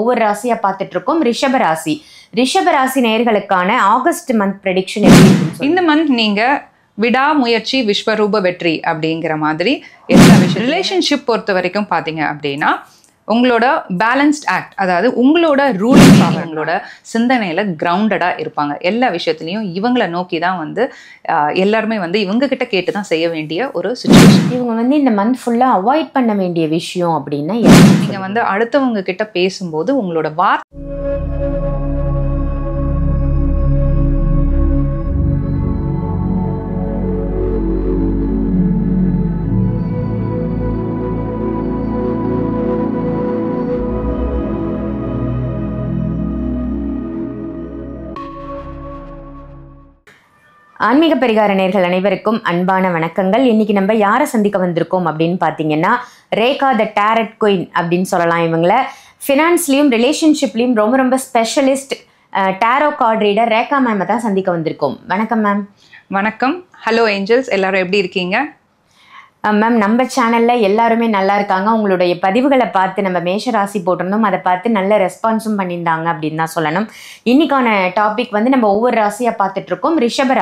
ஒவ்வொரு ராசியா பார்த்துட்டு இருக்கோம். ரிஷப ராசி நேயர்களுக்கான ஆகஸ்ட் மந்த் ப்ரெடிக்ஷன் எப்படி இருக்குன்னு இந்த மந்த் நீங்க விடாமுயற்சி விஸ்வரூப வெற்றி அப்படிங்கிற மாதிரி எல்லா விஷயம் ரிலேஷன்ஷிப் பொறுத்த வரைக்கும் பார்த்தீங்க அப்படின்னா உங்களோட பேலன்ஸ்ட் ஆக்ட், அதாவது உங்களோட ரூலிங் பவர், உங்களோட சிந்தனையில கிரவுண்டடா இருப்பாங்க. எல்லா விஷயத்துலையும் இவங்களை நோக்கி தான் வந்து எல்லாருமே வந்து இவங்க கிட்ட கேட்டு தான் செய்ய வேண்டிய ஒரு சுச்சுவேஷன். இவங்க வந்து இந்த மந்த் ஃபுல்லா அவாய்ட் பண்ண வேண்டிய விஷயம் அப்படின்னா நீங்க வந்து அடுத்தவங்க கிட்ட பேசும்போது உங்களோட ஆன்மீக பரிகார நேயர்கள் அனைவருக்கும் அன்பான வணக்கங்கள். இன்னைக்கு நம்ம யாரை சந்திக்க வந்திருக்கோம் அப்படின்னு பார்த்தீங்கன்னா ரேகா த டேரட் குயின் அப்படின்னு சொல்லலாம். இவங்கள ஃபினான்ஸ்லையும் ரிலேஷன்ஷிப்லையும் ரொம்ப specialist tarot card reader Rekha ma'am தான் சந்திக்க வந்திருக்கோம். வணக்கம் மேம். வணக்கம். ஹலோ ஏஞ்சல்ஸ், எல்லாரும் எப்படி இருக்கீங்க? மேம், நம்ம சேனலில் எல்லாருமே நல்லா இருக்காங்க. உங்களுடைய பதிவுகளை பார்த்து நம்ம மேஷராசி போட்டிருந்தோம், அதை பார்த்து நல்ல ரெஸ்பான்ஸும் பண்ணியிருந்தாங்க அப்படின்னு தான் சொல்லணும். இன்னைக்கான டாபிக் வந்து நம்ம ஒவ்வொரு ராசியாக பார்த்துட்ருக்கோம். ரிஷப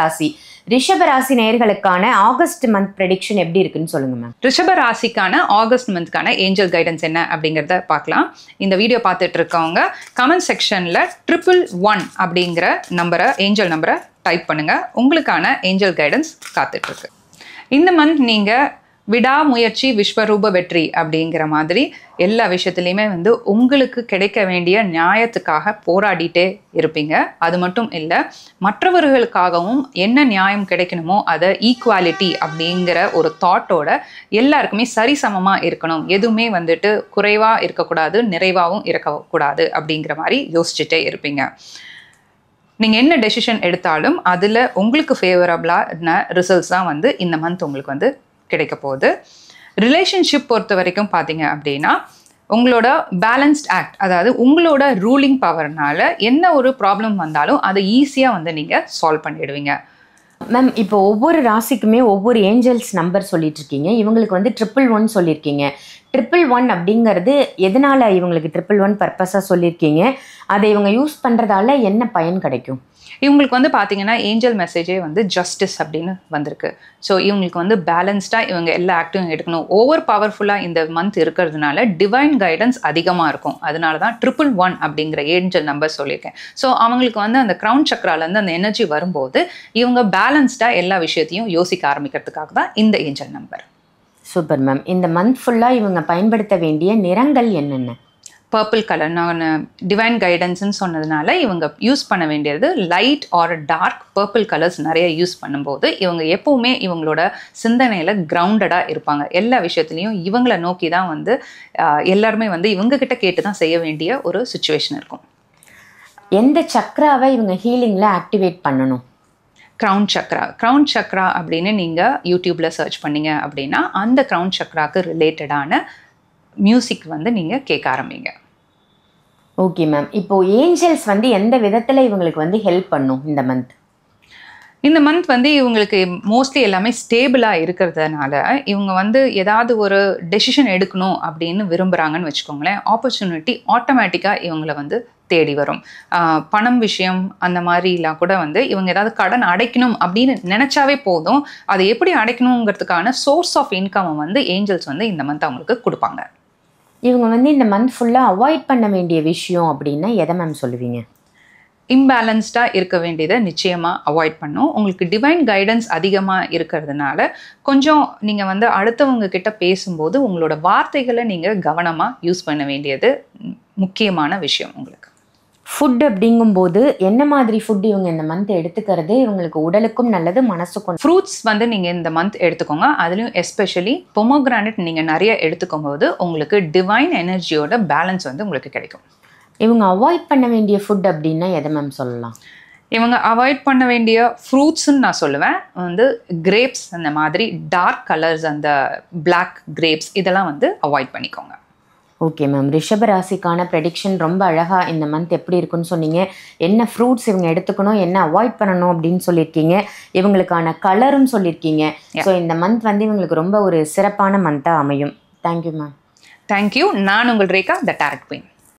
ராசி நேயர்களுக்கான ஆகஸ்ட் மந்த் ப்ரெடிக்ஷன் எப்படி இருக்குன்னு சொல்லுங்க மேம். ரிஷப ராசிக்கான ஆகஸ்ட் மந்த்க்கான ஏஞ்சல் கைடன்ஸ் என்ன அப்படிங்கிறத பார்க்கலாம். இந்த வீடியோ பார்த்துட்டு இருக்கவங்க கமெண்ட் செக்ஷனில் 111 அப்படிங்கிற ஏஞ்சல் நம்பரை டைப் பண்ணுங்க. உங்களுக்கான ஏஞ்சல் கைடன்ஸ் காத்துட்ருக்கு. இந்த மந்த் நீங்கள் விடாமுயற்சி விஸ்வரூப வெற்றி அப்படிங்கிற மாதிரி எல்லா விஷயத்துலையுமே வந்து உங்களுக்கு கிடைக்க வேண்டிய நியாயத்துக்காக போராடிட்டே இருப்பீங்க. அது மட்டும் இல்லை, மற்றவர்களுக்காகவும் என்ன நியாயம் கிடைக்கணுமோ அதை ஈக்குவாலிட்டி அப்படிங்கிற ஒரு தாட்டோட எல்லாருக்குமே சரிசமமாக இருக்கணும், எதுவுமே வந்துட்டு குறைவாக இருக்கக்கூடாது, நிறைவாகவும் இருக்கக்கூடாது அப்படிங்கிற மாதிரி யோசிச்சுட்டே இருப்பீங்க. நீங்கள் என்ன டெசிஷன் எடுத்தாலும் அதில் உங்களுக்கு ஃபேவரபிளான ரிசல்ட்ஸ் தான் வந்து இந்த மந்த் உங்களுக்கு வந்து கிடைக்க போகுது. ரிலேஷன்ஷிப் பொறுத்த வரைக்கும் பார்த்தீங்க அப்படின்னா உங்களோட பேலன்ஸ்ட் ஆக்ட், அதாவது உங்களோட ரூலிங் பவர்னால என்ன ஒரு ப்ராப்ளம் வந்தாலும் அதை ஈஸியாக வந்து நீங்கள் சால்வ் பண்ணிடுவீங்க. மேம், இப்போ ஒவ்வொரு ராசிக்குமே ஒவ்வொரு ஏஞ்சல்ஸ் நம்பர் சொல்லிட்டு இருக்கீங்க. இவங்களுக்கு வந்து 111 சொல்லியிருக்கீங்க. 111 அப்படிங்கிறது எதனால இவங்களுக்கு 111 பர்பஸாக சொல்லியிருக்கீங்க? அதை இவங்க யூஸ் பண்ணுறதால என்ன பயன் கிடைக்கும்? இவங்களுக்கு வந்து பார்த்தீங்கன்னா ஏஞ்சல் மெசேஜே வந்து ஜஸ்டிஸ் அப்படின்னு வந்திருக்கு. ஸோ இவங்களுக்கு வந்து பேலன்ஸ்டாக இவங்க எல்லா ஆக்டிவும் எடுக்கணும். ஓவர் பவர்ஃபுல்லாக இந்த மந்த் இருக்கிறதுனால டிவைன் கைடன்ஸ் அதிகமாக இருக்கும். அதனால தான் 111 அப்படிங்கிற ஏஞ்சல் நம்பர் சொல்லியிருக்கேன். ஸோ அவங்களுக்கு வந்து அந்த க்ரௌன் சக்ராலேருந்து அந்த எனர்ஜி வரும்போது இவங்க பேலன்ஸ்டாக எல்லா விஷயத்தையும் யோசிக்க ஆரம்பிக்கிறதுக்காக தான் இந்த ஏஞ்சல் நம்பர். Super ma'am. இந்த மந்த் ஃபுல்லாக இவங்க பயன்படுத்த வேண்டிய நிறங்கள் என்னென்ன? Purple colour. நான் டிவைன் கைடன்ஸ்ன்னு சொன்னதுனால இவங்க யூஸ் பண்ண வேண்டியது light or dark purple colours நிறைய யூஸ் பண்ணும்போது இவங்க எப்போவுமே இவங்களோட சிந்தனையில் கிரவுண்டடாக இருப்பாங்க. எல்லா விஷயத்துலையும் இவங்களை நோக்கி தான் வந்து எல்லாருமே வந்து இவங்ககிட்ட கேட்டு தான் செய்ய வேண்டிய ஒரு சுச்சுவேஷன் இருக்கும். எந்த சக்ராவை இவங்க ஹீலிங்கில் ஆக்டிவேட் பண்ணணும்? க்ரௌன் சக்ரா அப்படின்னு நீங்கள் யூடியூப்பில் சர்ச் பண்ணீங்க அப்படின்னா அந்த க்ரௌன் சக்ராவுக்கு ரிலேட்டடான மியூசிக் வந்து நீங்கள் கேட்க ஆரம்பிங்க. Okay ma'am. இப்போது ஏஞ்சல்ஸ் வந்து எந்த விதத்தில் இவங்களுக்கு வந்து ஹெல்ப் பண்ணும் இந்த மந்த் வந்து இவங்களுக்கு மோஸ்ட்லி எல்லாமே ஸ்டேபிளாக இருக்கிறதுனால இவங்க வந்து ஏதாவது ஒரு டெசிஷன் எடுக்கணும் அப்படின்னு விரும்புகிறாங்கன்னு வச்சுக்கோங்களேன், ஆப்பர்ச்சுனிட்டி ஆட்டோமேட்டிக்காக இவங்களை வந்து தேடி வரும். பணம் விஷயம் அந்த மாதிரிலாம் கூட வந்து இவங்க ஏதாவது கடன் அடைக்கணும் அப்படின்னு நினச்சாவே போதும், அதை எப்படி அடைக்கணுங்கிறதுக்கான சோர்ஸ் ஆஃப் இன்கம்மை வந்து ஏஞ்சல்ஸ் வந்து இந்த மந்த் அவங்களுக்கு கொடுப்பாங்க. இவங்க வந்து இந்த மந்த் ஃபுல்லாக அவாய்ட் பண்ண வேண்டிய விஷயம் அப்படின்னா எதை மேம் சொல்லுவீங்க? இம்பேலன்ஸ்டாக இருக்க வேண்டியதை நிச்சயமாக அவாய்ட் பண்ணும். உங்களுக்கு டிவைன் கைடன்ஸ் அதிகமாக இருக்கிறதுனால கொஞ்சம் நீங்கள் வந்து அடுத்தவங்க கிட்ட பேசும்போது உங்களோட வார்த்தைகளை நீங்கள் கவனமாக யூஸ் பண்ண வேண்டியது முக்கியமான விஷயம். உங்களுக்கு ஃபுட் அப்படிங்கும்போது என்ன மாதிரி ஃபுட் இவங்க இந்த மந்த் எடுத்துக்கிறது இவங்களுக்கு உடலுக்கும் நல்லது, மனசுக்கும்? ஃப்ரூட்ஸ் வந்து நீங்கள் இந்த மந்த் எடுத்துக்கோங்க. அதுலேயும் எஸ்பெஷலி பொமோகிரானட் நீங்கள் நிறைய எடுத்துக்கும் போது உங்களுக்கு டிவைன் எனர்ஜியோட பேலன்ஸ் வந்து உங்களுக்கு கிடைக்கும். இவங்க அவாய்ட் பண்ண வேண்டிய ஃபுட் அப்படின்னா எதை மேம் சொல்லலாம்? இவங்க அவாய்ட் பண்ண வேண்டிய ஃப்ரூட்ஸ்ன்னு நான் சொல்லுவேன் வந்து கிரேப்ஸ், அந்த மாதிரி டார்க் கலர்ஸ், அந்த பிளாக் கிரேப்ஸ் இதெல்லாம் வந்து அவாய்ட் பண்ணிக்கோங்க. Okay ma'am. ரிஷப ராசிக்கான ப்ரெடிக்ஷன் ரொம்ப அழகாக இந்த மந்த் எப்படி இருக்குன்னு சொன்னீங்க. என்ன ஃப்ரூட்ஸ் இவங்க எடுத்துக்கணும், என்ன அவாய்ட் பண்ணணும் அப்படின்னு சொல்லியிருக்கீங்க. இவங்களுக்கான கலரும் சொல்லியிருக்கீங்க. ஸோ இந்த மந்த் வந்து இவங்களுக்கு ரொம்ப ஒரு சிறப்பான மந்த்தாக அமையும். Thank you ma'am. தேங்க்யூ. நான் உங்கள் ரேகா த டேரட் குயின்.